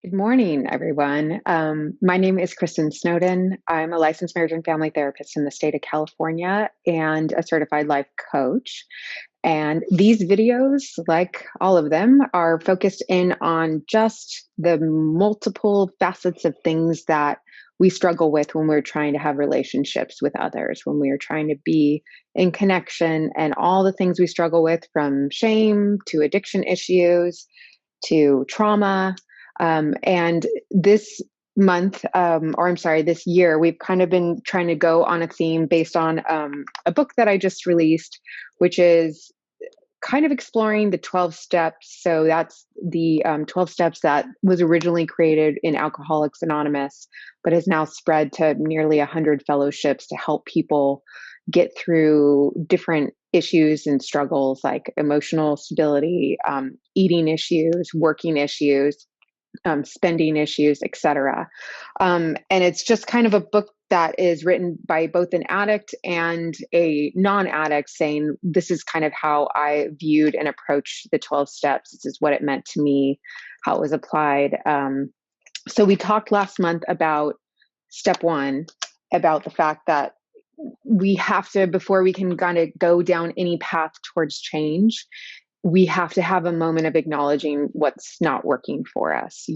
Good morning, everyone. My name is Kristin Snowden. I'm a licensed marriage and family therapist in the state of California and a certified life coach. And these videos, like all of them, are focused in on just the multiple facets of things that we struggle with when we're trying to have relationships with others, when we are trying to be in connection, and all the things we struggle with, from shame to addiction issues to trauma. And this month, or I'm sorry, this year, we've kind of been trying to go on a theme based on a book that I just released, which is kind of exploring the 12 steps. So that's the 12 steps that was originally created in Alcoholics Anonymous, but has now spread to nearly 100 fellowships to help people get through different issues and struggles like emotional stability, eating issues, working issues, spending issues, etc. And it's just kind of a book that is written by both an addict and a non-addict, saying this is kind of how I viewed and approached the 12 steps. This is what it meant to me, how it was applied. So we talked last month about step one, about the fact that we have to, before we can kind of go down any path towards change, we have to have a moment of acknowledging what's not working for us.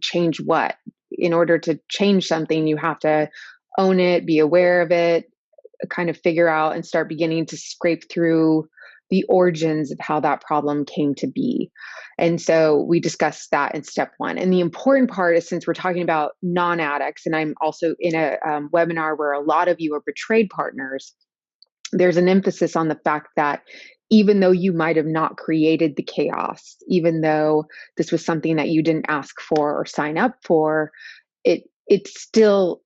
Change what? In order to change something, you have to own it, be aware of it, kind of figure out and start beginning to scrape through the origins of how that problem came to be. And so we discussed that in step one. And the important part is, since we're talking about non-addicts, and I'm also in a webinar where a lot of you are betrayed partners, there's an emphasis on the fact that even though you might have not created the chaos, even though this was something that you didn't ask for or sign up for, it's still,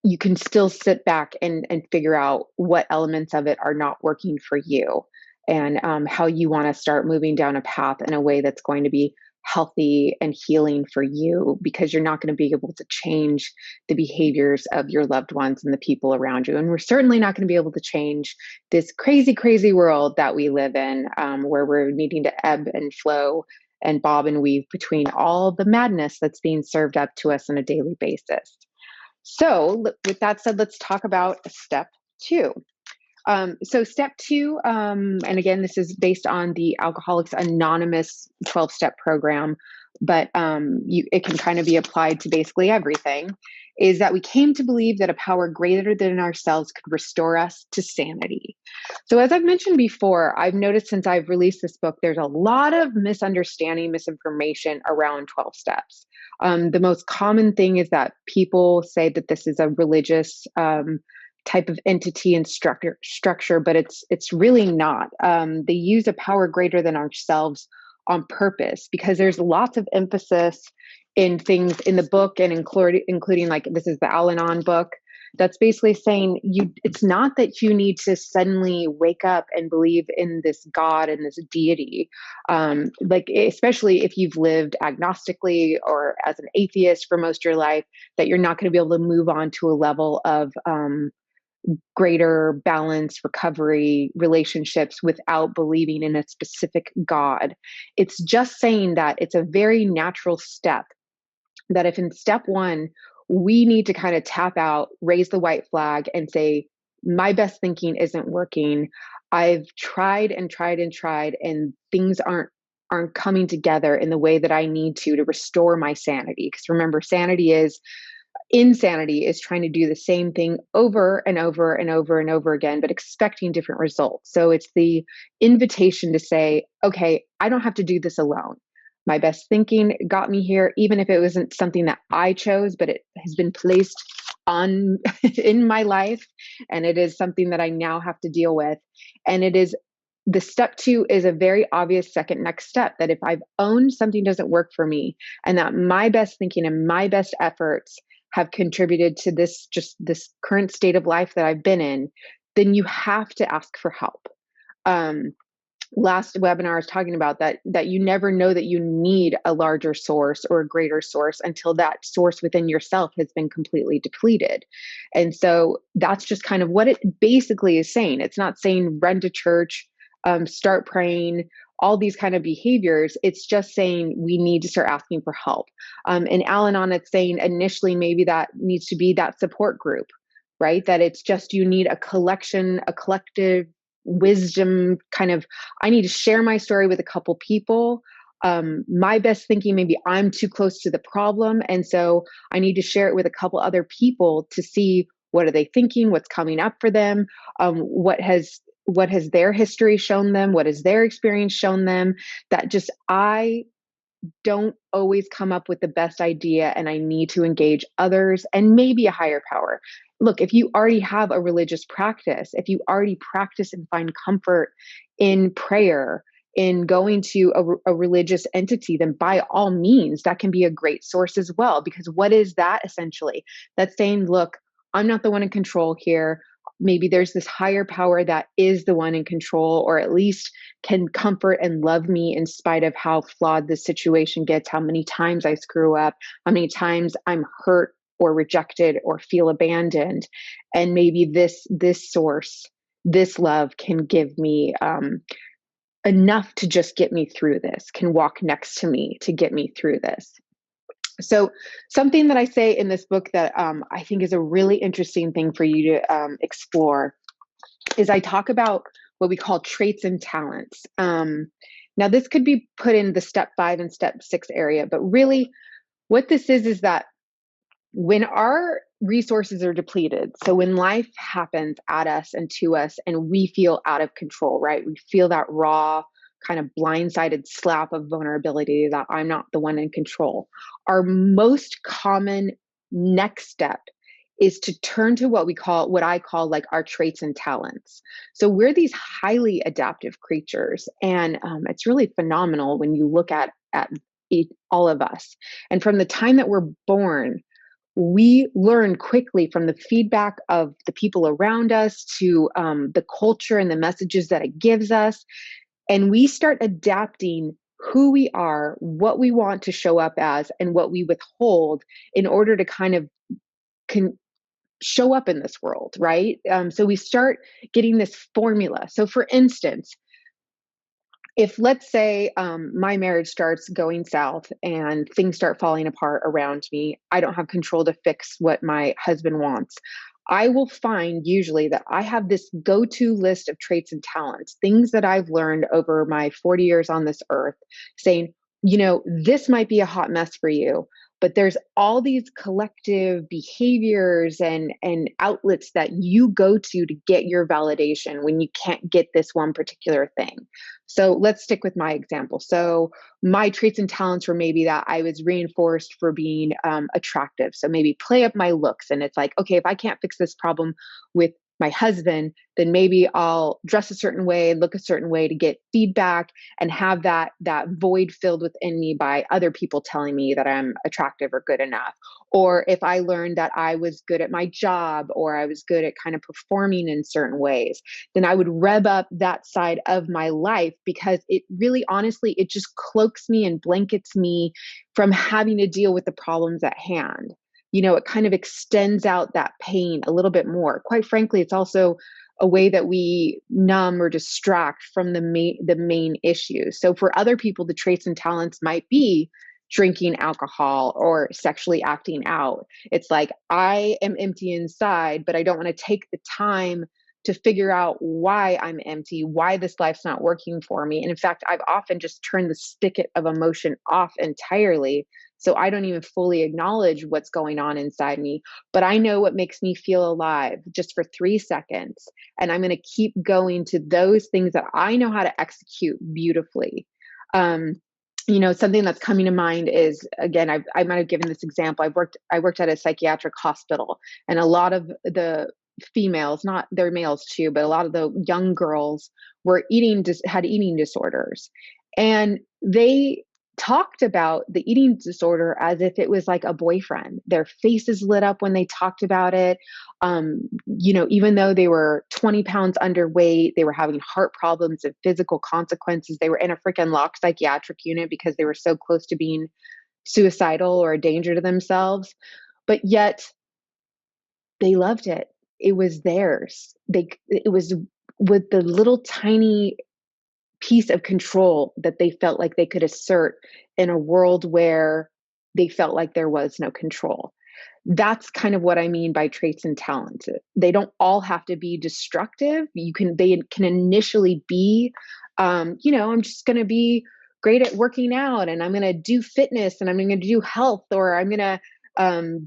you can still sit back and figure out what elements of it are not working for you, and how you want to start moving down a path in a way that's going to be healthy and healing for you, because you're not going to be able to change the behaviors of your loved ones and the people around you. And we're certainly not going to be able to change this crazy, crazy world that we live in, where we're needing to ebb and flow and bob and weave between all the madness that's being served up to us on a daily basis. So with that said, let's talk about step two. So step two, and again, this is based on the Alcoholics Anonymous 12-step program, but it can kind of be applied to basically everything, is that we came to believe that a power greater than ourselves could restore us to sanity. So as I've mentioned before, I've noticed since I've released this book, there's a lot of misunderstanding, misinformation around 12 steps. The most common thing is that people say that this is a religious type of entity and structure, but it's really not. They use a power greater than ourselves on purpose, because there's lots of emphasis in things in the book, and including like, this is the al-anon book, that's basically saying it's not that you need to suddenly wake up and believe in this God and this deity, like especially if you've lived agnostically or as an atheist for most of your life, that you're not going to be able to move on to a level of greater balance, recovery, relationships without believing in a specific God. It's just saying that it's a very natural step, that if in step one, we need to kind of tap out, raise the white flag and say, my best thinking isn't working. I've tried and tried and tried, and things aren't coming together in the way that I need to restore my sanity. Because remember, insanity is trying to do the same thing over and over and over and over again, but expecting different results. So it's the invitation to say, okay, I don't have to do this alone. My best thinking got me here, even if it wasn't something that I chose, but it has been placed on in my life, and it is something that I now have to deal with. And it is, the step two is a very obvious second next step, that if I've owned something doesn't work for me, and that my best thinking and my best efforts have contributed to this current state of life that I've been in, then you have to ask for help. Last webinar I was talking about that you never know that you need a larger source or a greater source until that source within yourself has been completely depleted. And so that's just kind of what it basically is saying. It's not saying run to church, start praying, all these kind of behaviors. It's just saying we need to start asking for help. And al-anon, it's saying initially maybe that needs to be that support group, right? That it's just you need a collective wisdom kind of, I need to share my story with a couple people. My best thinking, maybe I'm too close to the problem. And so I need to share it with a couple other people to see what are they thinking, what's coming up for them, what has their history shown them, what has their experience shown them, that just I don't always come up with the best idea and I need to engage others and maybe a higher power. Look, if you already have a religious practice, if you already practice and find comfort in prayer, in going to a religious entity, then by all means, that can be a great source as well. Because what is that essentially? That's saying, look, I'm not the one in control here. Maybe there's this higher power that is the one in control, or at least can comfort and love me in spite of how flawed this situation gets, how many times I screw up, how many times I'm hurt or rejected or feel abandoned. And maybe this source, this love can give me enough to just get me through this, can walk next to me to get me through this. So something that I say in this book that I think is a really interesting thing for you to explore is I talk about what we call traits and talents. Now, this could be put in the step 5 and step 6 area, but really what this is that when our resources are depleted, so when life happens at us and to us and we feel out of control, right? We feel that raw, kind of blindsided slap of vulnerability that I'm not the one in control. Our most common next step is to turn to what I call like our traits and talents. So we're these highly adaptive creatures, and it's really phenomenal when you look at all of us. And from the time that we're born, we learn quickly from the feedback of the people around us to the culture and the messages that it gives us. And we start adapting who we are, what we want to show up as, and what we withhold in order to kind of show up in this world, right? So we start getting this formula. So for instance, if let's say my marriage starts going south and things start falling apart around me, I don't have control to fix what my husband wants. I will find usually that I have this go-to list of traits and talents, things that I've learned over my 40 years on this earth, saying, this might be a hot mess for you, but there's all these collective behaviors and outlets that you go to get your validation when you can't get this one particular thing. So let's stick with my example. So my traits and talents were maybe that I was reinforced for being attractive. So maybe play up my looks. And it's like, okay, if I can't fix this problem with my husband, then maybe I'll dress a certain way, look a certain way to get feedback and have that void filled within me by other people telling me that I'm attractive or good enough. Or if I learned that I was good at my job or I was good at kind of performing in certain ways, then I would rev up that side of my life because it really, honestly, it just cloaks me and blankets me from having to deal with the problems at hand. It kind of extends out that pain a little bit more. Quite frankly, it's also a way that we numb or distract from the main issue. So for other people, the traits and talents might be drinking alcohol or sexually acting out. It's like, I am empty inside, but I don't want to take the time to figure out why I'm empty, why this life's not working for me. And in fact, I've often just turned the spigot of emotion off entirely. So I don't even fully acknowledge what's going on inside me, but I know what makes me feel alive just for 3 seconds. And I'm going to keep going to those things that I know how to execute beautifully. Something that's coming to mind is, again, I might have given this example. I worked at a psychiatric hospital, and a lot of the females, not they're males too, but a lot of the young girls were had eating disorders, and they talked about the eating disorder as if it was like a boyfriend. Their faces lit up when they talked about it. Even though they were 20 pounds underweight, they were having heart problems and physical consequences. They were in a freaking locked psychiatric unit because they were so close to being suicidal or a danger to themselves. But yet they loved it. It was theirs. It was with the little tiny piece of control that they felt like they could assert in a world where they felt like there was no control. That's kind of what I mean by traits and talents. They don't all have to be destructive. They can initially be, I'm just going to be great at working out, and I'm going to do fitness, and I'm going to do health, or I'm going to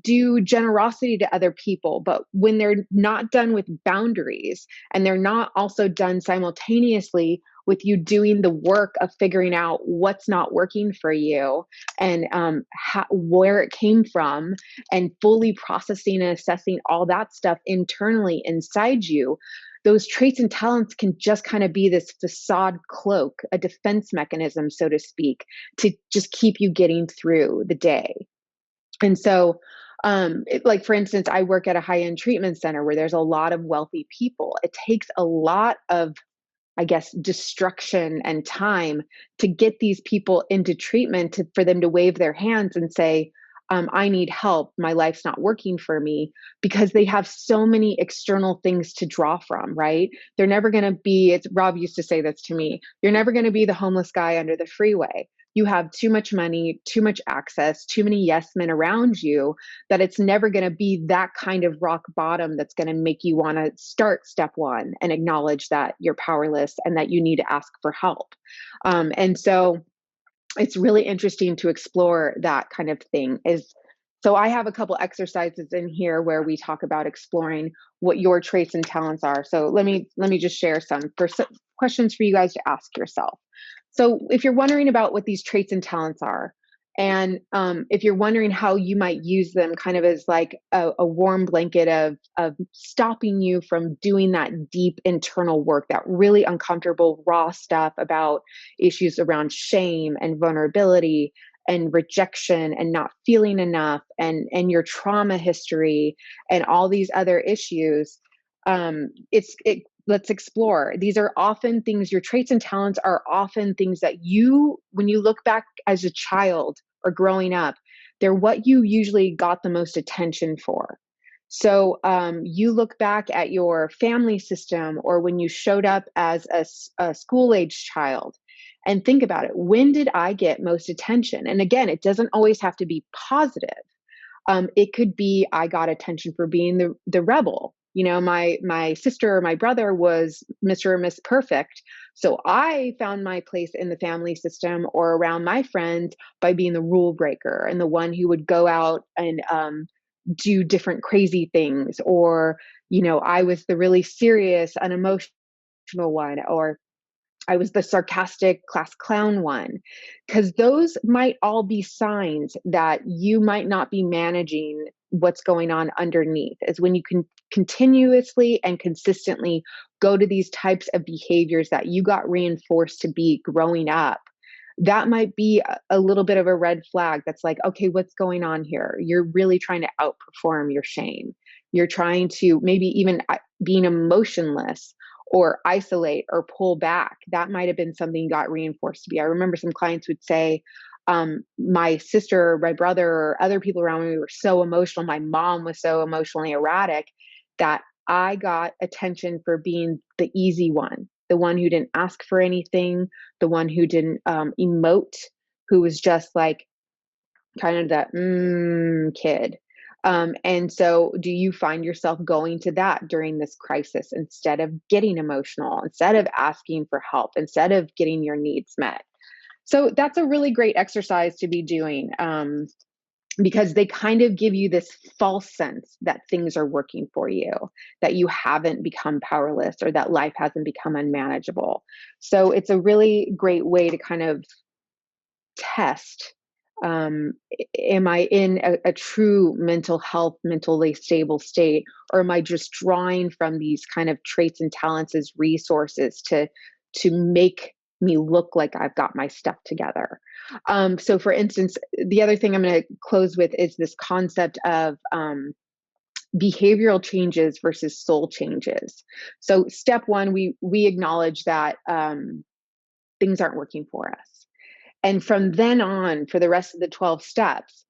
do generosity to other people. But when they're not done with boundaries, and they're not also done simultaneously with you doing the work of figuring out what's not working for you, and where it came from, and fully processing and assessing all that stuff internally inside you, those traits and talents can just kind of be this facade cloak, a defense mechanism, so to speak, to just keep you getting through the day. And so, like, for instance, I work at a high-end treatment center where there's a lot of wealthy people. It takes a lot of, I guess, destruction and time to get these people into treatment, for them to wave their hands and say, I need help. My life's not working for me, because they have so many external things to draw from, right? They're never going to be, Rob used to say this to me, you're never going to be the homeless guy under the freeway. You have too much money, too much access, too many yes men around you, that it's never going to be that kind of rock bottom that's going to make you want to start step one and acknowledge that you're powerless and that you need to ask for help. And so it's really interesting to explore that kind of thing. So I have a couple exercises in here where we talk about exploring what your traits and talents are. So let me just share some questions for you guys to ask yourself. So if you're wondering about what these traits and talents are, and if you're wondering how you might use them kind of as like a warm blanket of stopping you from doing that deep internal work, that really uncomfortable, raw stuff about issues around shame and vulnerability and rejection and not feeling enough, and your trauma history and all these other issues, let's explore. These are often things, your traits and talents are often things that when you look back as a child or growing up, they're what you usually got the most attention for. So you look back at your family system, or when you showed up as a school-age child, and think about it. When did I get most attention? And again, it doesn't always have to be positive. It could be, I got attention for being the rebel. My sister or my brother was Mr. or Miss Perfect. So I found my place in the family system or around my friends by being the rule breaker and the one who would go out and do different crazy things. Or, I was the really serious, unemotional one, or I was the sarcastic class clown one, because those might all be signs that you might not be managing what's going on underneath. Is when you can continuously and consistently go to these types of behaviors that you got reinforced to be growing up. That might be a little bit of a red flag that's like, okay, what's going on here? You're really trying to outperform your shame. You're trying to maybe even being emotionless or isolate or pull back. That might have been something got reinforced to be. I remember some clients would say, my sister or my brother or other people around me were so emotional. My mom was so emotionally erratic that I got attention for being the easy one, the one who didn't ask for anything, the one who didn't emote, who was just like kind of that kid. And so do you find yourself going to that during this crisis instead of getting emotional, instead of asking for help, instead of getting your needs met? So that's a really great exercise to be doing, because they kind of give you this false sense that things are working for you, that you haven't become powerless, or that life hasn't become unmanageable. So it's a really great way to kind of test, am I in a true mental health, mentally stable state, or am I just drawing from these kind of traits and talents as resources to make me look like I've got my stuff together? So for instance, the other thing I'm going to close with is this concept of behavioral changes versus soul changes. So step one, we acknowledge that things aren't working for us. And from then on, for the rest of the 12 steps,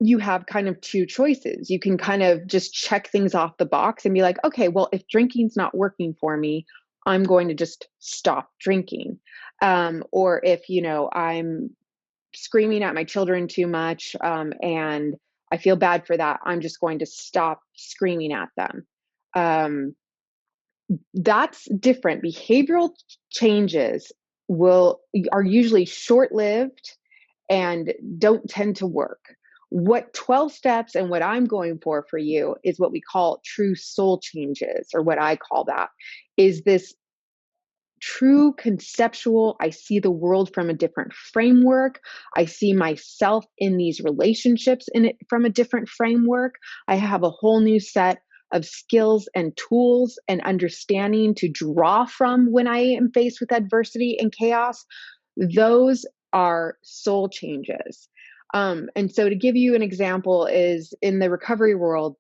you have kind of two choices. You can kind of just check things off the box and be like, okay, well, if drinking's not working for me, I'm going to just stop drinking. Or if, I'm screaming at my children too much, and I feel bad for that, I'm just going to stop screaming at them. That's different. Behavioral changes are usually short-lived and don't tend to work. What 12 steps and what I'm going for you is what we call true soul changes, or what I call that is this true conceptual. I see the world from a different framework. I see myself in these relationships in it from a different framework. I have a whole new set of skills and tools and understanding to draw from when I am faced with adversity and chaos. Those are soul changes. And so to give you an example is in the recovery world,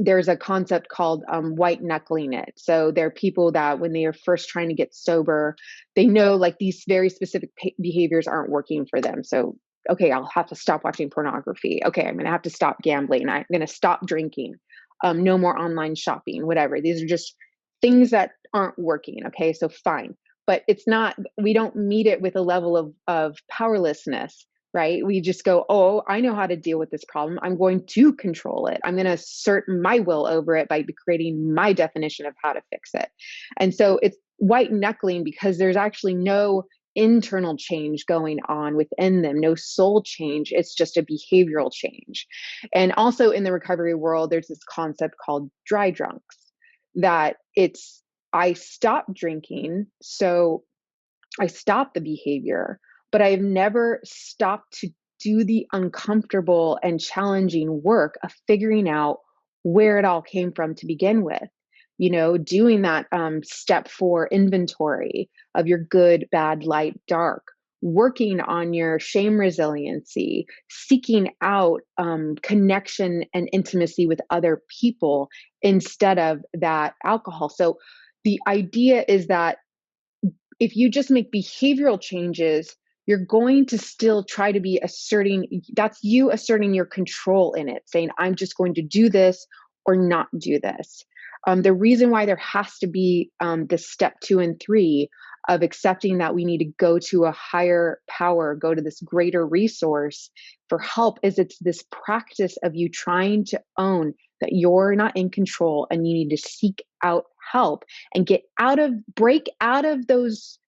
there's a concept called white knuckling it. So there are people that when they are first trying to get sober, they know like these very specific behaviors aren't working for them. So, okay, I'll have to stop watching pornography. Okay, I'm going to have to stop gambling. I'm going to stop drinking. No more online shopping, whatever. These are just things that aren't working. Okay, so fine. But it's not, we don't meet it with a level of powerlessness, right? We just go, oh, I know how to deal with this problem. I'm going to control it. I'm going to assert my will over it by creating my definition of how to fix it. And so it's white knuckling because there's actually no internal change going on within them, no soul change. It's just a behavioral change. And also in the recovery world, there's this concept called dry drunks, that it's, I stopped drinking, so I stopped the behavior, but I've never stopped to do the uncomfortable and challenging work of figuring out where it all came from to begin with. Doing that step 4 inventory of your good, bad, light, dark, working on your shame resiliency, seeking out connection and intimacy with other people instead of that alcohol. So the idea is that if you just make behavioral changes, you're going to still try to be that's you asserting your control in it, saying, I'm just going to do this or not do this. The reason why there has to be this step 2 and 3 of accepting that we need to go to a higher power, go to this greater resource for help, is it's this practice of you trying to own that you're not in control and you need to seek out help and break out of those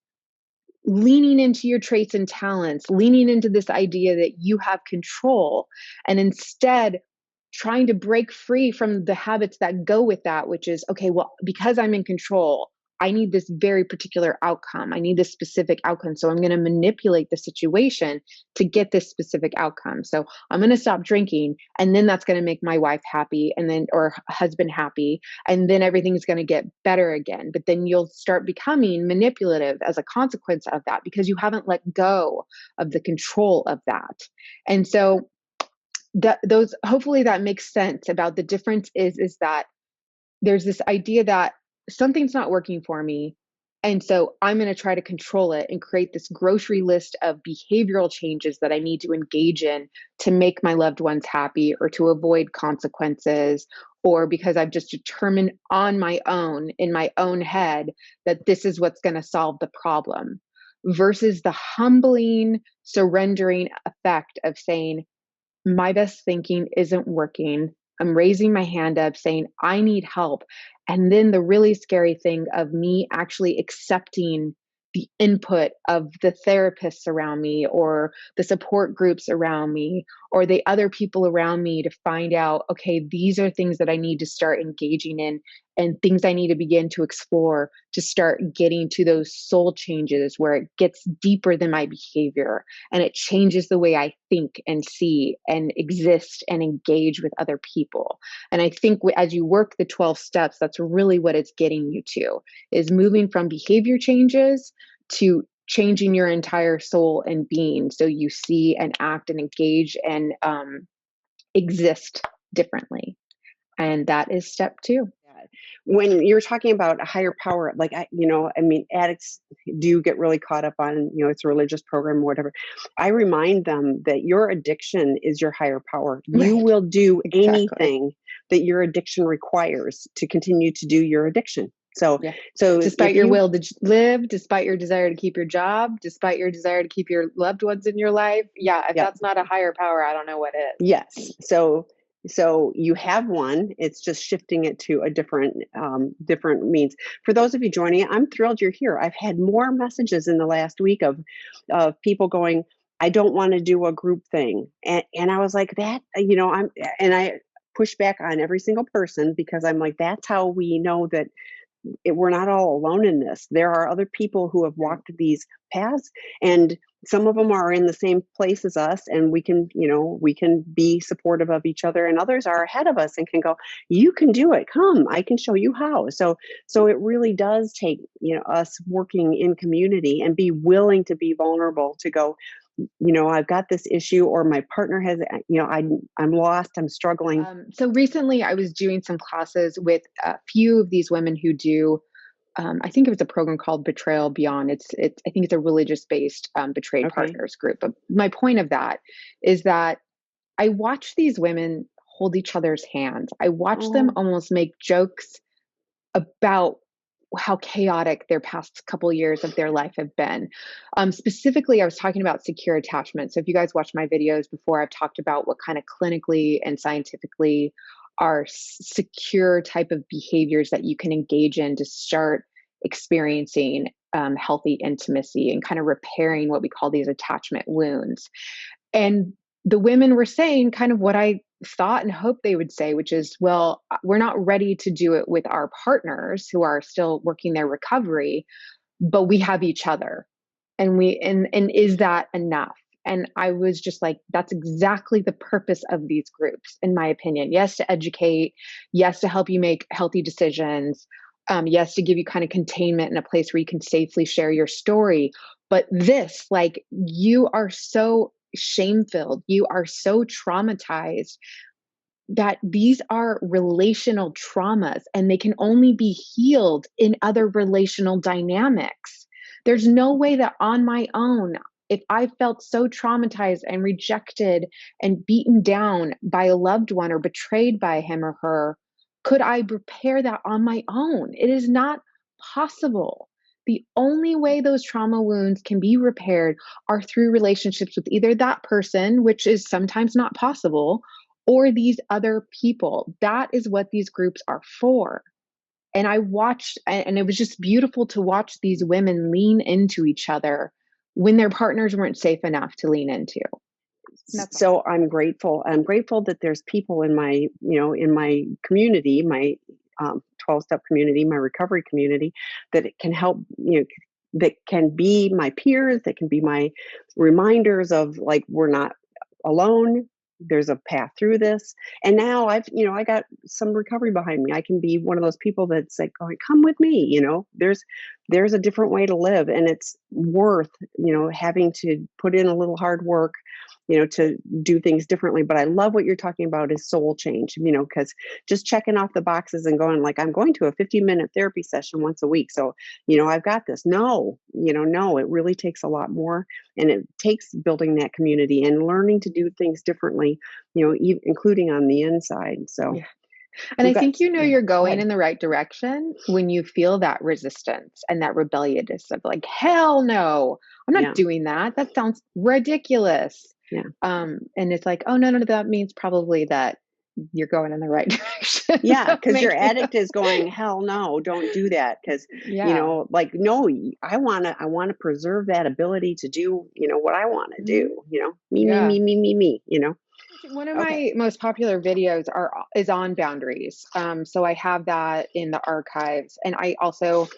leaning into your traits and talents, leaning into this idea that you have control, and instead trying to break free from the habits that go with that, which is, okay, well, because I'm in control, I need this very particular outcome. I need this specific outcome. So I'm going to manipulate the situation to get this specific outcome. So I'm going to stop drinking, and then that's going to make my wife happy, or husband happy. And then everything's going to get better again. But then you'll start becoming manipulative as a consequence of that because you haven't let go of the control of that. And so hopefully that makes sense about the difference is that there's this idea that something's not working for me. And so I'm going to try to control it and create this grocery list of behavioral changes that I need to engage in to make my loved ones happy or to avoid consequences, or because I've just determined on my own, in my own head, that this is what's going to solve the problem, versus the humbling, surrendering effect of saying, my best thinking isn't working. I'm raising my hand up saying, I need help. And then the really scary thing of me actually accepting the input of the therapists around me or the support groups around me or the other people around me to find out, okay, these are things that I need to start engaging in and things I need to begin to explore to start getting to those soul changes where it gets deeper than my behavior and it changes the way I think and see and exist and engage with other people. And I think as you work the 12 steps, that's really what it's getting you to, is moving from behavior changes to changing your entire soul and being so you see and act and engage and exist differently. And that is step 2. When you're talking about a higher power, like, addicts do get really caught up on, it's a religious program or whatever. I remind them that your addiction is your higher power. Right. You will do Exactly. anything that your addiction requires to continue to do your addiction. So, Yeah. so Despite if your you, will to live, despite your desire to keep your job, despite your desire to keep your loved ones in your life. Yeah. If yeah, that's not a higher power, I don't know what is. yes. So you have one. It's just shifting it to a different means. For those of you joining, I'm thrilled you're here. I've had more messages in the last week of people going, I don't want to do a group thing, and I was like that. I push back on every single person because I'm like, that's how we know that we're not all alone in this. There are other people who have Right. walked these paths, and some of them are in the same place as us, and we can be supportive of each other, and others are ahead of us and can go, you can do it, come, I can show you how. So it really does take, us working in community and be willing to be vulnerable to go, I've got this issue, or my partner has, I'm lost, I'm struggling. So recently I was doing some classes with a few of these women who do, I think it was a program called Betrayal Beyond. I think it's a religious based betrayed Okay. partners group. But my point of that is that I watch these women hold each other's hands. I watch them Oh, almost make jokes about how chaotic their past couple years of their life have been. Specifically, I was talking about secure attachment. So if you guys watch my videos before, I've talked about what kind of clinically and scientifically are secure type of behaviors that you can engage in to start experiencing healthy intimacy and kind of repairing what we call these attachment wounds. And the women were saying kind of what I thought and hoped they would say, which is, well, we're not ready to do it with our partners who are still working their recovery, but we have each other. And is that enough? And I was just like, that's exactly the purpose of these groups, in my opinion. Yes, to educate, yes, to help you make healthy decisions, yes, to give you kind of containment in a place where you can safely share your story. But this, like, you are so shame filled, you are so traumatized that these are relational traumas and they can only be healed in other relational dynamics. There's no way that on my own, if I felt so traumatized and rejected and beaten down by a loved one or betrayed by him or her, could I repair that on my own? It is not possible. The only way those trauma wounds can be repaired are through relationships with either that person, which is sometimes not possible, or these other people. That is what these groups are for. And I watched, and it was just beautiful to watch these women lean into each other when their partners weren't safe enough to lean into. That's all. so I'm grateful that there's people in my community, my 12-step community, my recovery community, that it can help, that can be my peers, that can be my reminders of, like, we're not alone, there's a path through this. And now I got some recovery behind me. I can be one of those people that's like going, come with me, there's a different way to live, and it's worth, having to put in a little hard work, to do things differently. But I love what you're talking about is soul change, because just checking off the boxes and going, like, I'm going to a 15-minute therapy session once a week, so I've got this. No, no, it really takes a lot more, and it takes building that community and learning to do things differently, including on the inside. So Yeah. And we've I got, think you know yeah, you're go going ahead. in the right direction when you feel that resistance and that rebelliousness of like, hell no, I'm not Yeah, doing that. That sounds ridiculous. yeah. And it's like, oh no, no, that means probably that you're going in the right direction. Yeah, So because your making addict is going, hell no, don't do that. Because, yeah. like, no, I wanna preserve that ability to do, what I wanna Mhm. do, me, me, Yeah. me, me, me, me. One of Okay. my most popular videos is on boundaries. So I have that in the archives, and I also,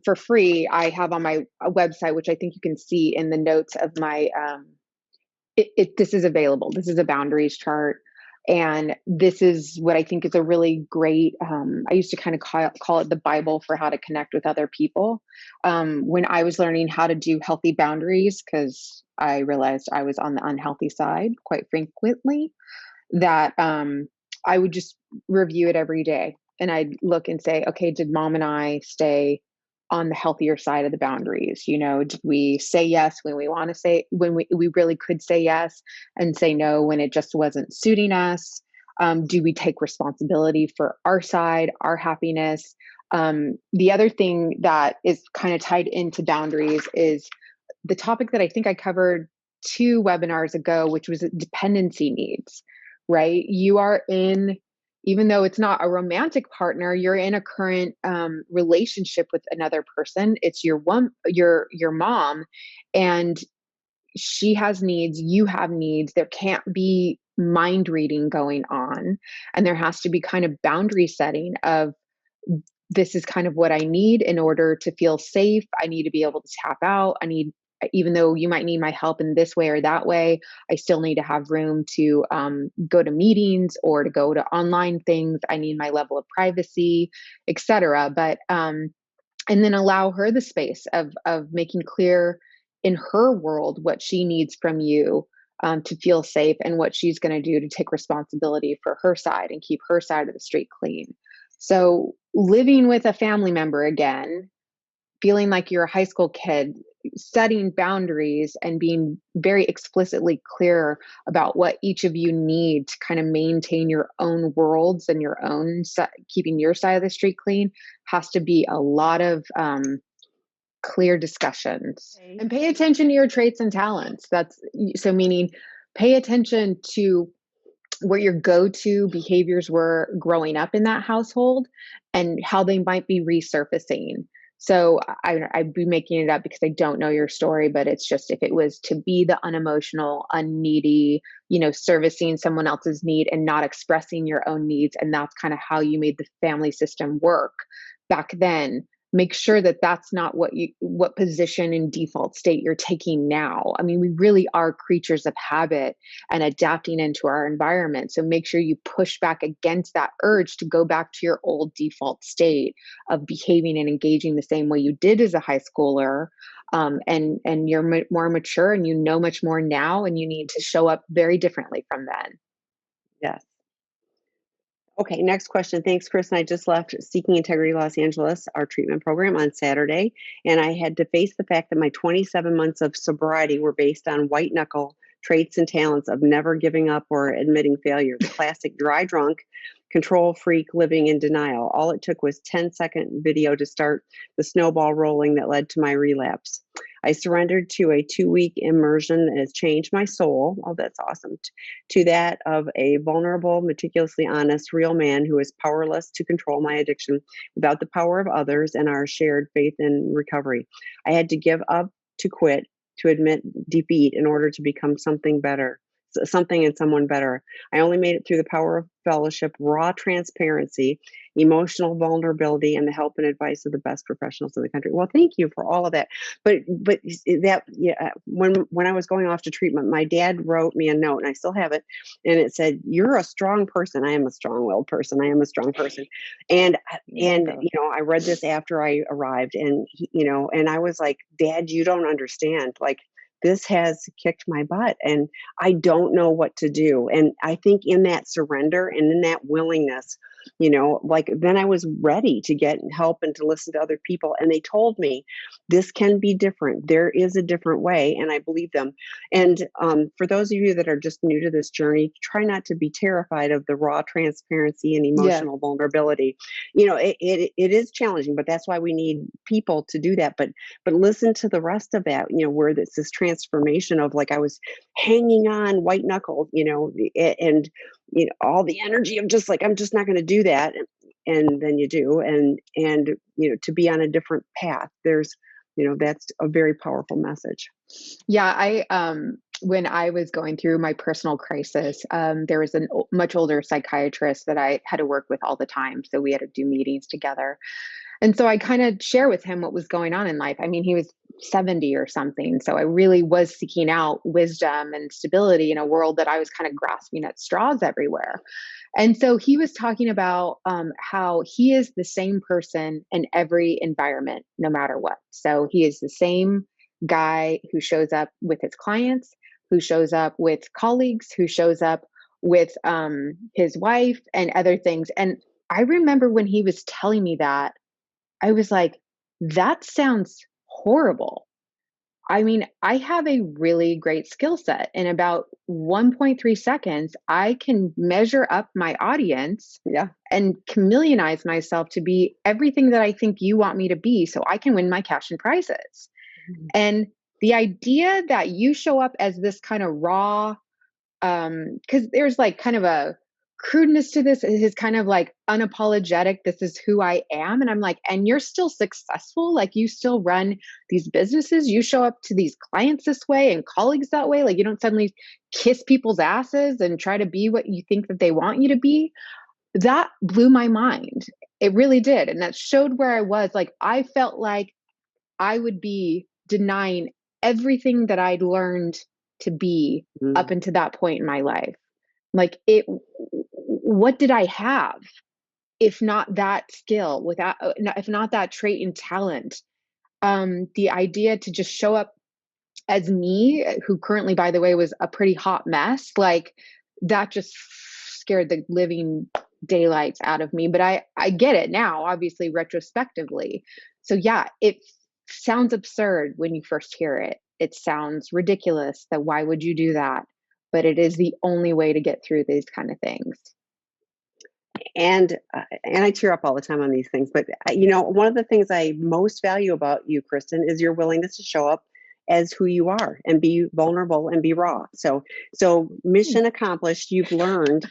for free, I have on my website, which I think you can see in the notes of my. This is available. This is a boundaries chart, and this is what I think is a really great. I used to kind of call it the Bible for how to connect with other people. When I was learning how to do healthy boundaries, because I realized I was on the unhealthy side quite frequently, that I would just review it every day. And I'd look and say, okay, did mom and I stay on the healthier side of the boundaries? Did we say yes when we want to say, when we really could say yes, and say no when it just wasn't suiting us? Do we take responsibility for our side, our happiness? The other thing that is kind of tied into boundaries is the topic that I think I covered 2 webinars ago, which was dependency needs, right? You are in, even though it's not a romantic partner, you're in a current relationship with another person. It's your mom, and she has needs, you have needs. There can't be mind reading going on, and there has to be kind of boundary setting of, this is kind of what I need in order to feel safe. I need to be able to tap out. I need, even though you might need my help in this way or that way, I still need to have room to go to meetings or to go to online things. I need my level of privacy, etc. But and then allow her the space of making clear in her world what she needs from you, to feel safe, and what she's going to do to take responsibility for her side and keep her side of the street clean. So living with a family member again, feeling like you're a high school kid, setting boundaries and being very explicitly clear about what each of you need to kind of maintain your own worlds and your own, keeping your side of the street clean, has to be a lot of clear discussions. Okay. And pay attention to your traits and talents. That's so, meaning pay attention to what your go-to behaviors were growing up in that household and how they might be resurfacing. So I'd be making it up because I don't know your story, but it's just, if it was to be the unemotional, unneedy, servicing someone else's need and not expressing your own needs, and that's kind of how you made the family system work back then, make sure that that's not what position and default state you're taking now. I mean, we really are creatures of habit and adapting into our environment. So make sure you push back against that urge to go back to your old default state of behaving and engaging the same way you did as a high schooler. And you're more mature and you know much more now, and you need to show up very differently from then. Yes. Okay, next question. Thanks, Chris. And I just left Seeking Integrity Los Angeles, our treatment program, on Saturday. And I had to face the fact that my 27 months of sobriety were based on white knuckle traits and talents of never giving up or admitting failure. The classic dry drunk, control freak living in denial. All it took was 10-second video to start the snowball rolling that led to my relapse. I surrendered to a 2-week immersion that has changed my soul. Oh, that's awesome. To that of a vulnerable, meticulously honest, real man who is powerless to control my addiction without the power of others and our shared faith in recovery. I had to give up, to quit, to admit defeat in order to become something better, something and someone better. I only made it through the power of fellowship, raw transparency, emotional vulnerability, and the help and advice of the best professionals in the country. Well, thank you for all of that. But that, yeah, when I was going off to treatment, my dad wrote me a note, and I still have it, and it said, "You're a strong person. I am a strong-willed person. I am a strong person." And I read this after I arrived, and and I was like, "Dad, you don't understand. Like, this has kicked my butt and I don't know what to do." And I think in that surrender and in that willingness, then I was ready to get help and to listen to other people. And they told me this can be different. There is a different way. And I believe them. And for those of you that are just new to this journey, try not to be terrified of the raw transparency and Yeah. emotional vulnerability. It is challenging, but that's why we need people to do that. But listen to the rest of that, where this transformation of, like, I was hanging on white knuckle, and all the energy of just like, I'm just not going to do that. And then you do, and to be on a different path. That's a very powerful message. Yeah, when I was going through my personal crisis, there was a much older psychiatrist that I had to work with all the time. So we had to do meetings together. And so I kind of share with him what was going on in life. I mean, he was 70 or something. So I really was seeking out wisdom and stability in a world that I was kind of grasping at straws everywhere. And so he was talking about how he is the same person in every environment, no matter what. So he is the same guy who shows up with his clients, who shows up with colleagues, who shows up with his wife and other things. And I remember when he was telling me that, I was like, that sounds horrible. I mean, I have a really great skill set. In about 1.3 seconds, I can measure up my audience Yeah. and chameleonize myself to be everything that I think you want me to be so I can win my cash and prizes. Mhm. And the idea that you show up as this kind of raw, because there's like kind of a crudeness to this. It is kind of like unapologetic. This is who I am. And I'm like, and you're still successful. Like you still run these businesses. You show up to these clients this way and colleagues that way. Like you don't suddenly kiss people's asses and try to be what you think that they want you to be. That blew my mind. It really did. And that showed where I was. Like I felt like I would be denying everything that I'd learned to be up Mm. until that point in my life. Like it, what did I have if not that skill, without, if not that trait and talent? The idea to just show up as me, who currently, by the way, was a pretty hot mess, like that just scared the living daylights out of me. But I get it now, obviously, retrospectively. So yeah, it sounds absurd when you first hear it. It sounds ridiculous that why would you do that? But it is the only way to get through these kind of things. And I tear up all the time on these things. But one of the things I most value about you, Kristin, is your willingness to show up as who you are and be vulnerable and be raw. So mission accomplished. You've learned,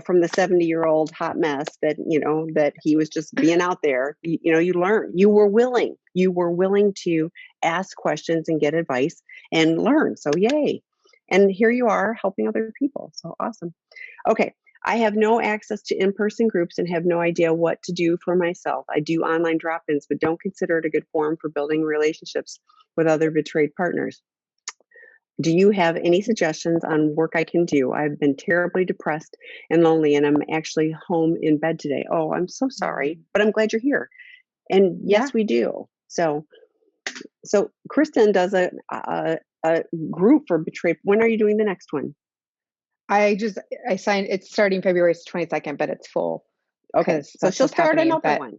from the 70-year-old hot mess that he was just being out there. You learned. You were willing. You were willing to ask questions and get advice and learn. So yay. And here you are helping other people. So awesome. Okay. I have no access to in-person groups and have no idea what to do for myself. I do online drop-ins, but don't consider it a good forum for building relationships with other betrayed partners. Do you have any suggestions on work I can do? I've been terribly depressed and lonely, and I'm actually home in bed today. Oh, I'm so sorry, but I'm glad you're here. And Yeah. yes, we do. So Kristin does a group for betrayed. When are you doing the next one? I signed, it's starting February 22nd, but it's full Okay, because so that's she'll what's start happening. another But one.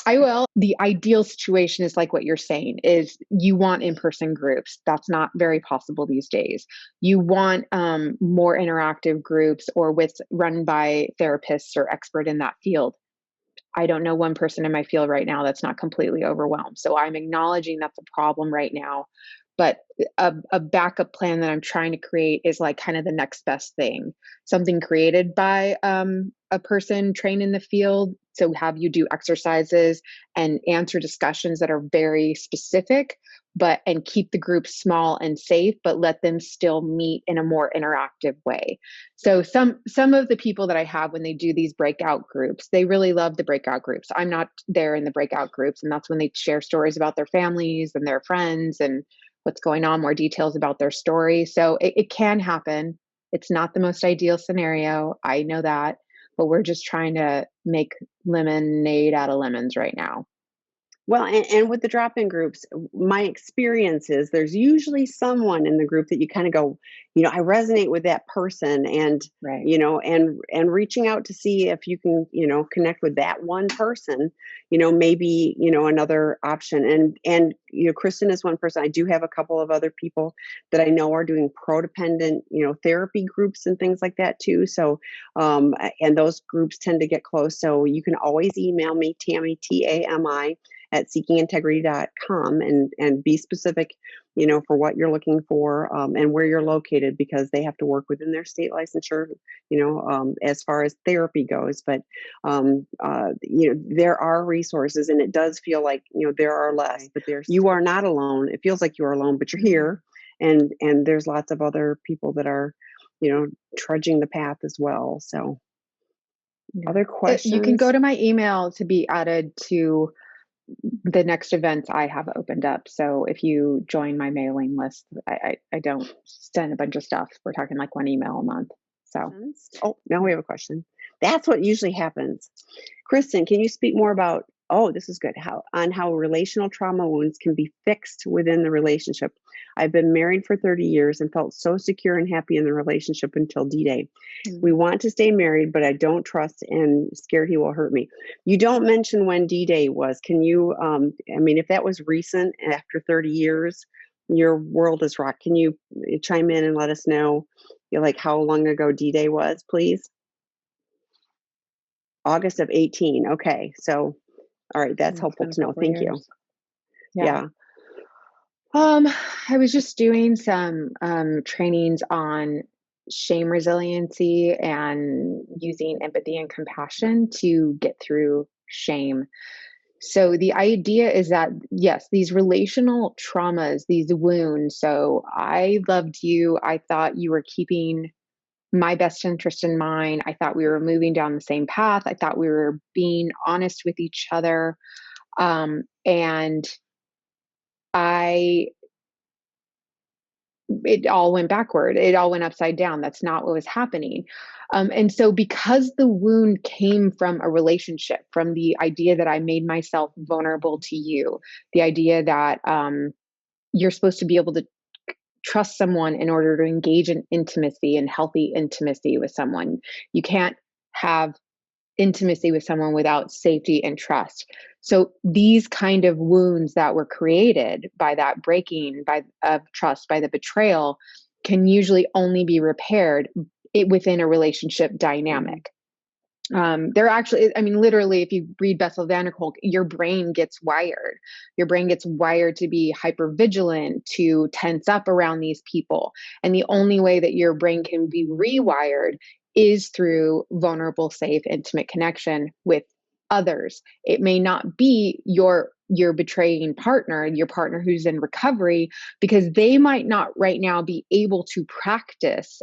I will. The ideal situation is like what you're saying is you want in-person groups. That's not very possible these days. You want more interactive groups or with run by therapists or expert in that field. I don't know one person in my field right now that's not completely overwhelmed. So I'm acknowledging that's a problem right now. But a backup plan that I'm trying to create is like kind of the next best thing, something created by a person trained in the field. So have you do exercises and answer discussions that are very specific, but and keep the group small and safe, but let them still meet in a more interactive way. So some of the people that I have when they do these breakout groups, they really love the breakout groups. I'm not there in the breakout groups, and that's when they share stories about their families and their friends and what's going on, more details about their story. So it can happen. It's not the most ideal scenario. I know that, but we're just trying to make lemonade out of lemons right now. Well, and with the drop-in groups, my experience is there's usually someone in the group that you kind of go, I resonate with that person, and Right. and reaching out to see if you can, connect with that one person, maybe, another option. And Kristin is one person. I do have a couple of other people that I know are doing codependent, therapy groups and things like that too. So, and those groups tend to get close. So you can always email me, Tammy, TAMI, at seekingintegrity.com, and be specific, for what you're looking for, and where you're located, because they have to work within their state licensure, as far as therapy goes. But, there are resources, and it does feel like, there are less, but you are not alone. It feels like you are alone, but you're here, and there's lots of other people that are, trudging the path as well. So Yeah. other You can go questions? to my email to be added to the next events I have opened up. So if you join my mailing list, I don't send a bunch of stuff. We're talking like one email a month. So Oh, now we have a question. That's what usually happens. Kristin, can you speak more about, oh, this is good, how relational trauma wounds can be fixed within the relationship? I've been married for 30 years and felt so secure and happy in the relationship until D-Day. We want to stay married, but I don't trust and scared he will hurt me. You don't mention when D-Day was. Can you, if that was recent after 30 years, Your world is rocked. Can you chime in and let us know, like how long ago D-Day was, please? August of 18. Okay. So, all right. That's It's helpful been a to know. couple Thank you. years. Yeah. Yeah. Um, I was just doing some trainings on shame resiliency and using empathy and compassion to get through shame. So the idea is that, yes, these relational traumas, these wounds. So I loved you. I thought you were keeping my best interest in mind. I thought we were moving down the same path. I thought we were being honest with each other. And I it all went backward. It all went upside down. That's not what was happening. And so, because the wound came from a relationship, from the idea that I made myself vulnerable to you, the idea that you're supposed to be able to trust someone in order to engage in intimacy and healthy intimacy with someone. You can't have intimacy with someone without safety and trust. So these kind of wounds that were created by that breaking of trust, by the betrayal, can usually only be repaired within a relationship dynamic. They're actually, I mean, literally, if you read Bessel van der Kolk, your brain gets wired. Your brain gets wired to be hyper vigilant, to tense up around these people. And the only way that your brain can be rewired is through vulnerable, safe, intimate connection with others. It may not be your betraying partner, your partner who's in recovery, because they might not right now be able to practice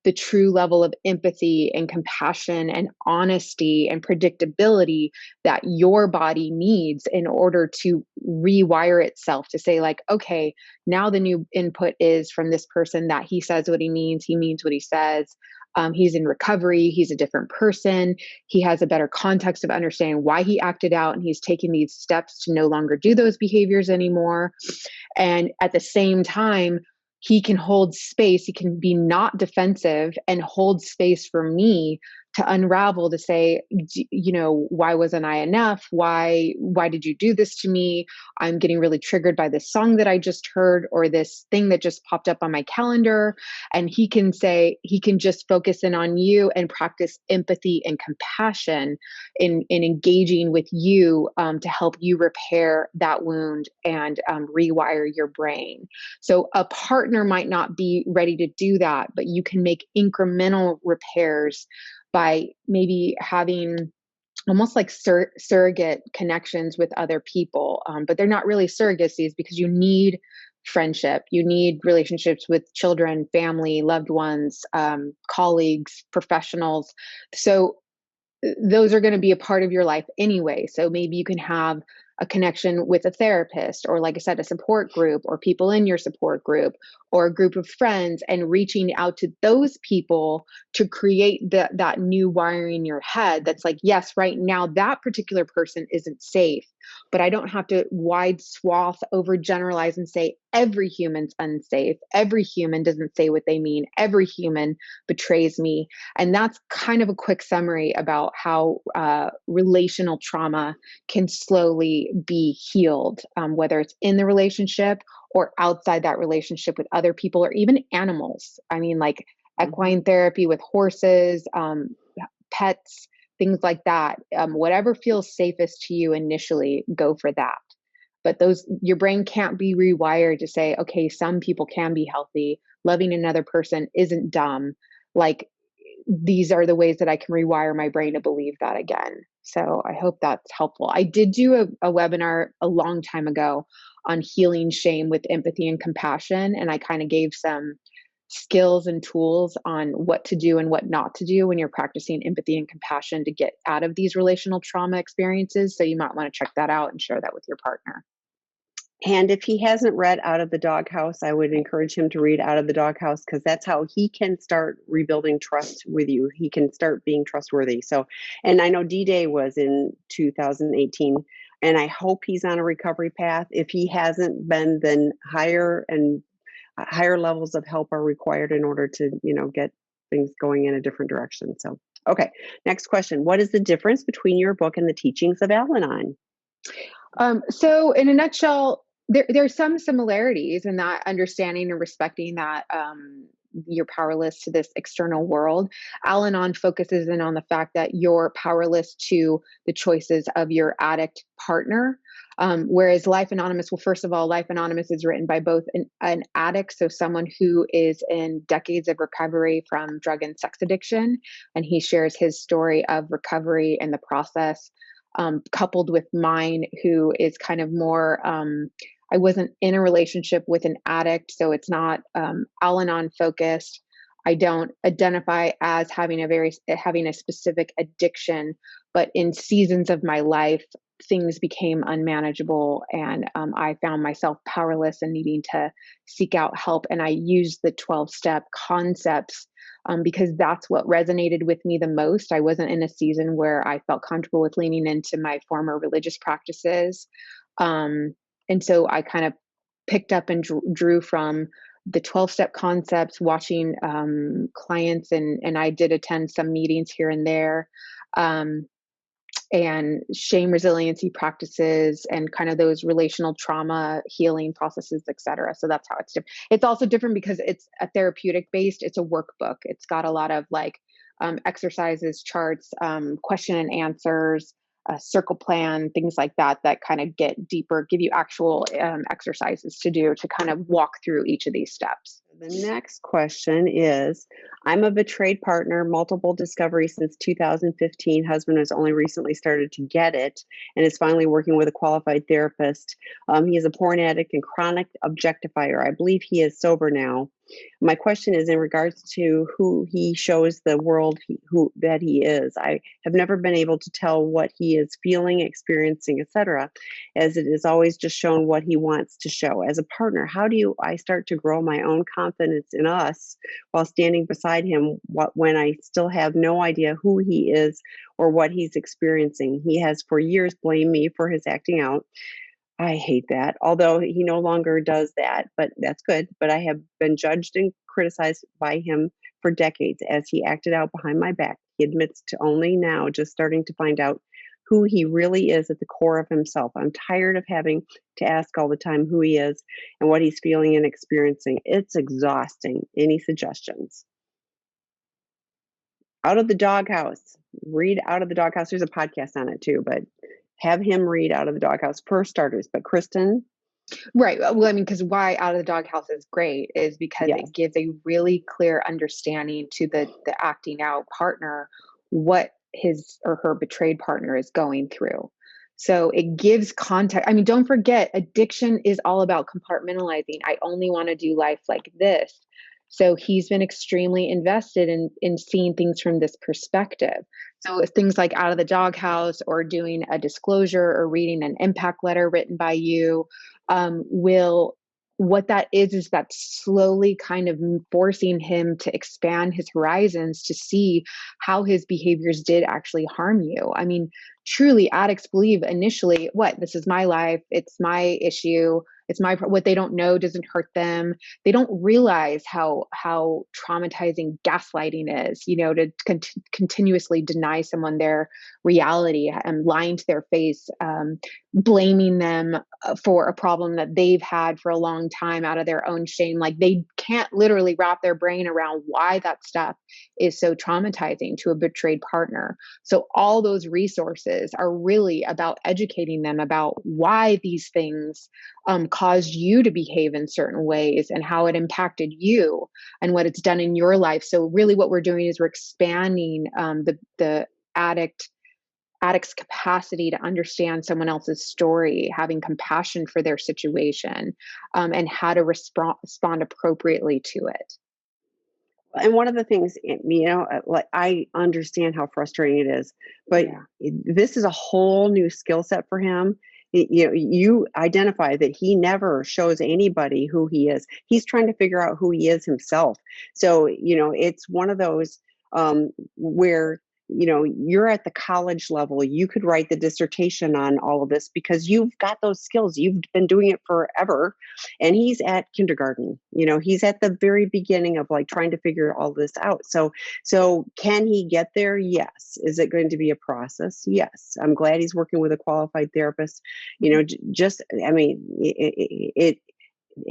the true level of empathy and compassion and honesty and predictability that your body needs in order to rewire itself to say, like, okay, now the new input is from this person that he says what he means what he says. He's in recovery, he's a different person, he has a better context of understanding why he acted out, and he's taking these steps to no longer do those behaviors anymore. And at the same time, he can hold space, he can be not defensive and hold space for me to unravel, to say, why wasn't I enough? Why did you do this to me? I'm getting really triggered by this song that I just heard, or this thing that just popped up on my calendar. And he can just focus in on you and practice empathy and compassion in engaging with you, to help you repair that wound and rewire your brain. So a partner might not be ready to do that, but you can make incremental repairs by maybe having almost like surrogate connections with other people. But they're not really surrogacies, because you need friendship, you need relationships with children, family, loved ones, colleagues, professionals. So those are going to be a part of your life anyway. So maybe you can have a connection with a therapist, or, like I said, a support group, or people in your support group, or a group of friends, and reaching out to those people to create that new wiring in your head that's like, yes, right now that particular person isn't safe, but I don't have to wide swath overgeneralize and say every human's unsafe. Every human doesn't say what they mean. Every human betrays me. And that's kind of a quick summary about how relational trauma can slowly be healed, whether it's in the relationship or outside that relationship with other people, or even animals. I mean, like equine therapy with horses, pets, things like that. Whatever feels safest to you initially, go for that. But your brain can't be rewired to say, okay, some people can be healthy. Loving another person isn't dumb. Like, these are the ways that I can rewire my brain to believe that again. So I hope that's helpful. I did do a webinar a long time ago on healing shame with empathy and compassion. And I kind of gave some skills and tools on what to do and what not to do when you're practicing empathy and compassion to get out of these relational trauma experiences. So you might want to check that out and share that with your partner. And if he hasn't read Out of the Doghouse, I would encourage him to read Out of the Doghouse, because that's how he can start rebuilding trust with you. He can start being trustworthy. So, and I know D-Day was in 2018, and I hope he's on a recovery path. If he hasn't been, then higher levels of help are required in order to, get things going in a different direction. So, okay, next question. What is the difference between your book and the teachings of Al-Anon? So in a nutshell, There's some similarities in that understanding and respecting that you're powerless to this external world. Al-Anon focuses in on the fact that you're powerless to the choices of your addict partner. Whereas Life Anonymous, well, first of all, Life Anonymous is written by both an addict, so someone who is in decades of recovery from drug and sex addiction, and he shares his story of recovery and the process, coupled with mine, who is kind of more, I wasn't in a relationship with an addict, so it's not Al-Anon focused. I don't identify as having a specific addiction, but in seasons of my life, things became unmanageable, and I found myself powerless and needing to seek out help. And I used the 12-step concepts because that's what resonated with me the most. I wasn't in a season where I felt comfortable with leaning into my former religious practices. And so I kind of picked up and drew from the 12-step concepts, watching clients, and I did attend some meetings here and there, and shame resiliency practices and kind of those relational trauma healing processes, et cetera. So that's how it's different. It's also different because it's a therapeutic based, it's a workbook. It's got a lot of like exercises, charts, question and answers, a circle plan, things like that, that kind of get deeper, give you actual exercises to do to kind of walk through each of these steps. The next question is, I'm a betrayed partner, multiple discoveries since 2015. Husband has only recently started to get it and is finally working with a qualified therapist. He is a porn addict and chronic objectifier. I believe he is sober now. My question is in regards to who he shows the world that he is. I have never been able to tell what he is feeling, experiencing, etc., as it is always just shown what he wants to show. As a partner, how do I start to grow my own confidence in us while standing beside him when I still have no idea who he is or what he's experiencing? He has for years blamed me for his acting out. I hate that, although he no longer does that, but that's good. But I have been judged and criticized by him for decades as he acted out behind my back. He admits to only now just starting to find out who he really is at the core of himself. I'm tired of having to ask all the time who he is and what he's feeling and experiencing. It's exhausting. Any suggestions? Out of the Doghouse. Read Out of the Doghouse. There's a podcast on it too, but have him read Out of the Doghouse for starters. But Kristin? Right. Well, I mean, because why Out of the Doghouse is great is because Yes. it gives a really clear understanding to the acting out partner what his or her betrayed partner is going through. So it gives context. I mean, don't forget, addiction is all about compartmentalizing. I only want to do life like this. So he's been extremely invested in seeing things from this perspective. So things like Out of the Doghouse or doing a disclosure or reading an impact letter written by you what that is that slowly kind of forcing him to expand his horizons to see how his behaviors did actually harm you. I mean, truly addicts believe initially, this is my life, it's my issue, it's what they don't know doesn't hurt them. They don't realize how traumatizing gaslighting is, to continuously deny someone their reality and lying to their face, blaming them for a problem that they've had for a long time out of their own shame. Like they can't literally wrap their brain around why that stuff is so traumatizing to a betrayed partner. So all those resources are really about educating them about why these things caused you to behave in certain ways and how it impacted you and what it's done in your life. So really what we're doing is we're expanding the addict's capacity to understand someone else's story, having compassion for their situation, and how to respond appropriately to it. And one of the things, like I understand how frustrating it is, but this is a whole new skill set for him. You identify that he never shows anybody who he is. He's trying to figure out who he is himself. So, it's one of those where you're at the college level. You could write the dissertation on all of this because you've got those skills. You've been doing it forever. And he's at kindergarten. He's at the very beginning of like trying to figure all this out. So can he get there? Yes. Is it going to be a process? Yes. I'm glad he's working with a qualified therapist. It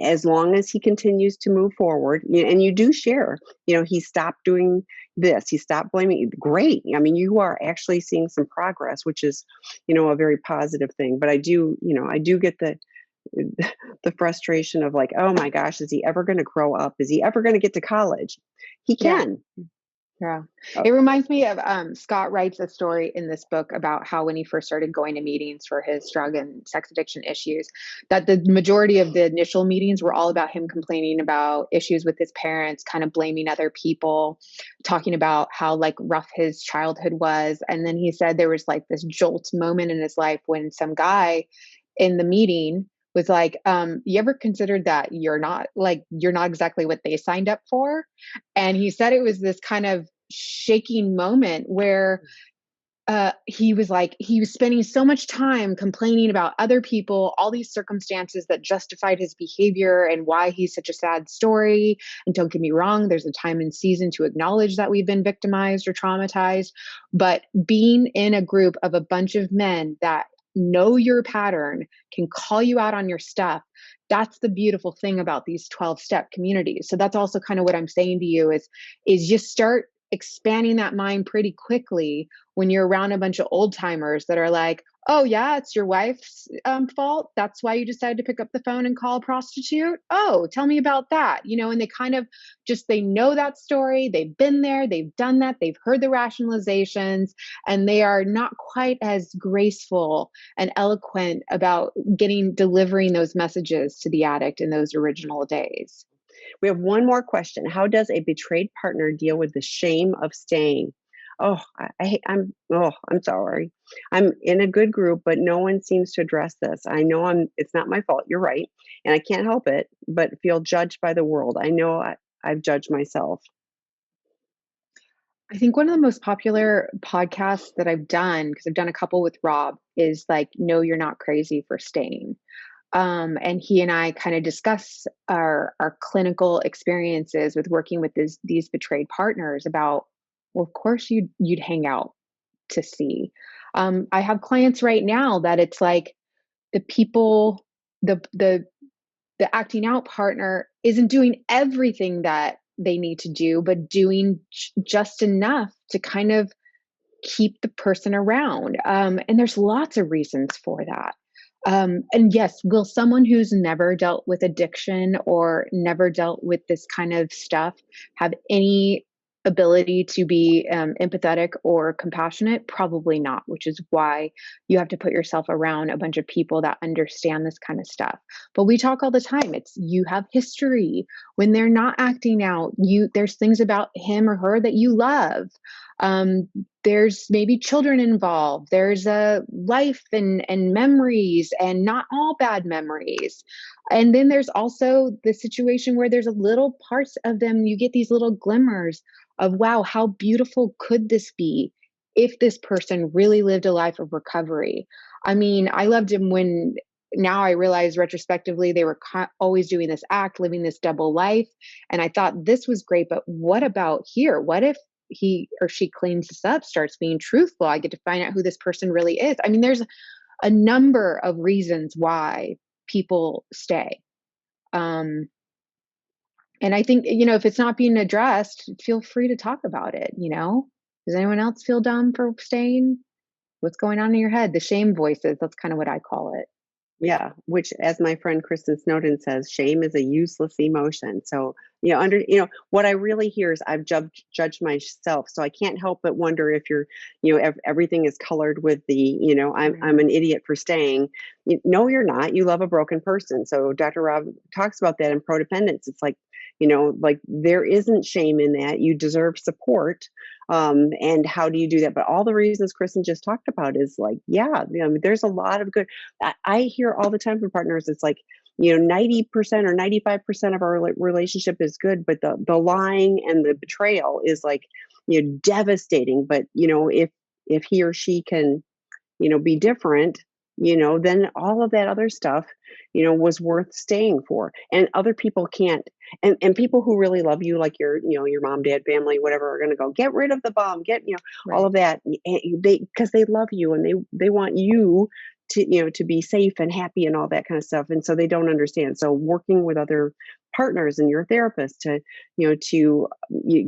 as long as he continues to move forward, and you do share, he stopped doing this, he stopped blaming. Great. You are actually seeing some progress, which is, a very positive thing. But I do get the frustration of like, oh my gosh, is he ever going to grow up? Is he ever going to get to college? He can. Yeah. It reminds me of Scott writes a story in this book about how when he first started going to meetings for his drug and sex addiction issues, that the majority of the initial meetings were all about him complaining about issues with his parents, kind of blaming other people, talking about how like rough his childhood was. And then he said there was like this jolt moment in his life when some guy in the meeting was like, you ever considered that you're not exactly what they signed up for? And he said it was this kind of shaking moment where he was spending so much time complaining about other people, all these circumstances that justified his behavior and why he's such a sad story. And don't get me wrong, there's a time and season to acknowledge that we've been victimized or traumatized. But being in a group of a bunch of men that know your pattern, can call you out on your stuff. That's the beautiful thing about these 12-step communities. So that's also kind of what I'm saying to you is just start expanding that mind pretty quickly when you're around a bunch of old timers that are like, oh yeah, it's your wife's fault. That's why you decided to pick up the phone and call a prostitute. Oh, tell me about that. And they kind of they know that story. They've been there, they've done that, they've heard the rationalizations, and they are not quite as graceful and eloquent about delivering those messages to the addict in those original days. We have one more question. How does a betrayed partner deal with the shame of staying? Oh, I'm sorry. I'm in a good group, but no one seems to address this. I know it's not my fault. You're right. And I can't help it, but feel judged by the world. I know I've judged myself. I think one of the most popular podcasts that I've done, because I've done a couple with Rob, is like, No, You're Not Crazy for Staying. And he and I kind of discuss our clinical experiences with working with these betrayed partners about, well, of course you'd hang out to see. I have clients right now that it's like the people, the acting out partner isn't doing everything that they need to do, but doing just enough to kind of keep the person around. And there's lots of reasons for that. And yes, will someone who's never dealt with addiction or never dealt with this kind of stuff have any ability to be empathetic or compassionate? Probably not, which is why you have to put yourself around a bunch of people that understand this kind of stuff. But we talk all the time. It's you have history. When they're not acting out, there's things about him or her that you love. There's maybe children involved. There's a life and memories, and not all bad memories. And then there's also the situation where there's a little parts of them, you get these little glimmers of, wow, how beautiful could this be if this person really lived a life of recovery? I mean, I loved him when now I realize retrospectively they were always doing this act, living this double life. And I thought this was great, but what about here? What if he or she cleans this up, starts being truthful? I get to find out who this person really is. I mean, there's a number of reasons why people stay. And I think, if it's not being addressed, feel free to talk about it. Does anyone else feel dumb for staying? What's going on in your head? The shame voices, that's kind of what I call it. Yeah, which, as my friend Kristin Snowden says, shame is a useless emotion. So, what I really hear is I've judged myself. So I can't help but wonder if everything is colored with the, I'm an idiot for staying. No, you're not. You love a broken person. So Dr. Rob talks about that in Prodependence. It's like, like there isn't shame in that. You deserve support. And how do you do that? But all the reasons Kristin just talked about is like, yeah, there's a lot of good. I hear all the time from partners. It's like, 90% or 95% of our relationship is good, but the lying and the betrayal is like, devastating. But, if he or she can, be different, then all of that other stuff, was worth staying for. And other people can't, and people who really love you, like your mom, dad, family, whatever, are going to go, get rid of the bomb, all Right. of that. Because they love you, and they want you to be safe and happy and all that kind of stuff. And so they don't understand. So working with other partners and your therapist to,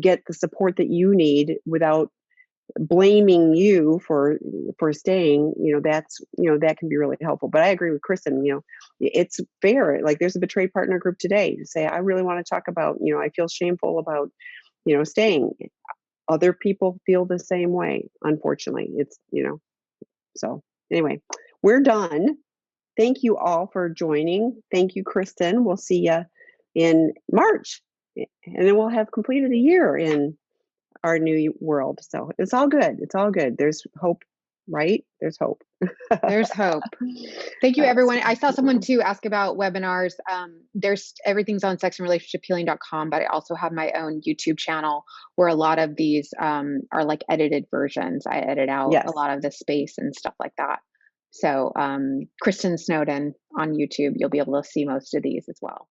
get the support that you need without blaming you for staying, that can be really helpful. But I agree with Kristen, it's fair. Like, there's a betrayed partner group today to say, I really want to talk about, I feel shameful about, staying. Other people feel the same way, unfortunately. So anyway, we're done. Thank you all for joining. Thank you, Kristen. We'll see you in March, and then we'll have completed a year in our new world. So it's all good. It's all good. There's hope, right? There's hope. There's hope. Thank you, everyone. I saw someone too ask about webinars. There's everything's on sexandrelationshiphealing.com, but I also have my own YouTube channel where a lot of these are like edited versions. I edit out Yes. a lot of the space and stuff like that. So Kristin Snowden on YouTube, you'll be able to see most of these as well.